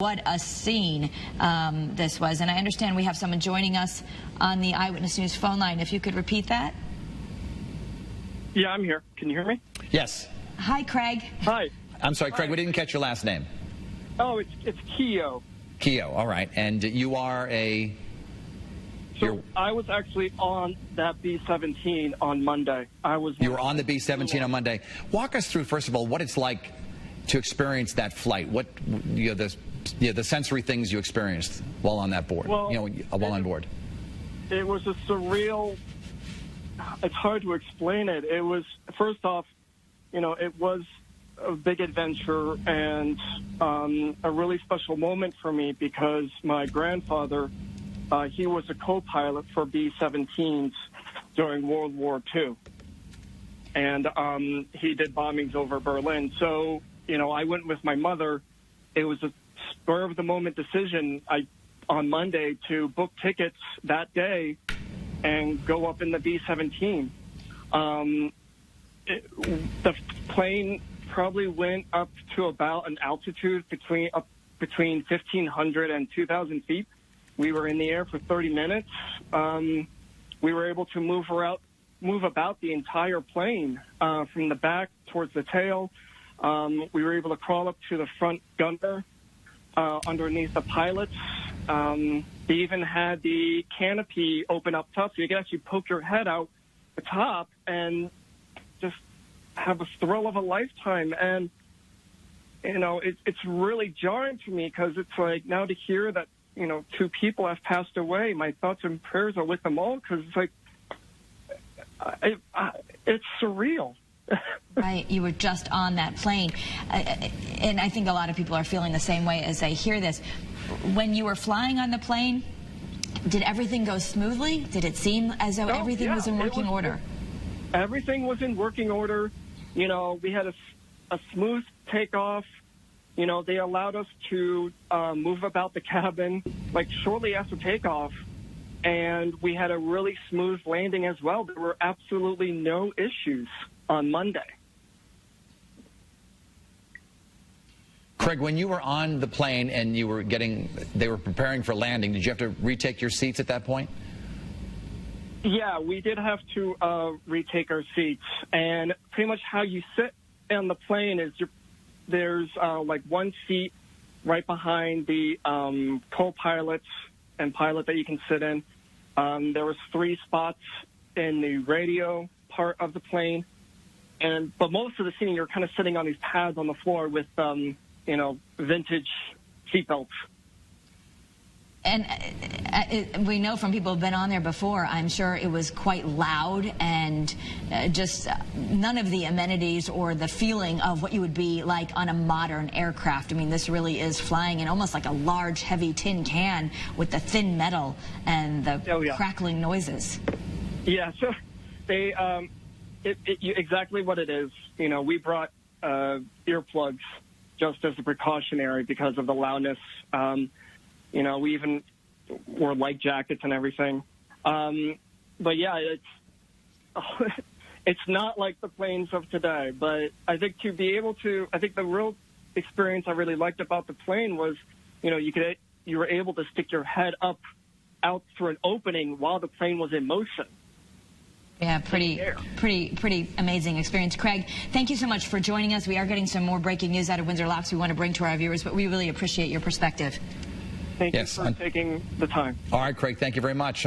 What a scene this was. And I understand we have someone joining us on the Eyewitness News phone line. If you could repeat that. Yeah, I'm here. Can you hear me? Yes. Hi, Craig. Hi. I'm sorry, Craig, we didn't catch your last name. Oh, it's Keo. Keo, all right. And you are a... So I was actually on that B-17 on Monday. You were on the B-17 on Monday. Walk us through, first of all, what it's like to experience that flight. What, the sensory things you experienced while on that board, while on board. It was a surreal, it's hard to explain it. It was, first off, it was a big adventure and a really special moment for me because my grandfather, he was a co-pilot for B-17s during World War II. And he did bombings over Berlin. So, I went with my mother. It was a spur-of-the-moment decision on Monday to book tickets that day and go up in the B-17. The plane probably went up to about an altitude between 1,500 and 2,000 feet. We were in the air for 30 minutes. We were able to move about the entire plane from the back towards the tail. We were able to crawl up to the front gunner underneath the pilots. They even had the canopy open up top so you could actually poke your head out the top and just have a thrill of a lifetime. And, it's really jarring to me because it's like now to hear that, 2 people have passed away. My thoughts and prayers are with them all because it's like, it's surreal. Right, you were just on that plane. And I think a lot of people are feeling the same way as they hear this. When you were flying on the plane, did everything go smoothly? Did it seem as though everything was in working order? Everything was in working order. We had a smooth takeoff. They allowed us to move about the cabin like shortly after takeoff. And we had a really smooth landing as well. There were absolutely no issues on Monday. Craig, when you were on the plane and they were preparing for landing, did you have to retake your seats at that point? Yeah, we did have to retake our seats. And pretty much how you sit on the plane is there's like one seat right behind the co-pilot and pilot that you can sit in. There was 3 spots in the radio part of the plane. But most of the seating, you're kind of sitting on these pads on the floor with, vintage seatbelts. And we know from people who've been on there before, I'm sure it was quite loud and just none of the amenities or the feeling of what you would be like on a modern aircraft. I mean, this really is flying in almost like a large, heavy tin can with the thin metal and the crackling noises. Yeah, so they... exactly what it is. We brought earplugs just as a precautionary because of the loudness. We even wore light jackets and everything. But yeah, it's not like the planes of today. But I think I think the real experience I really liked about the plane was, you were able to stick your head out through an opening while the plane was in motion. Yeah, pretty amazing experience. Craig, thank you so much for joining us. We are getting some more breaking news out of Windsor Locks we want to bring to our viewers, but we really appreciate your perspective. Thank you for taking the time. All right, Craig, thank you very much.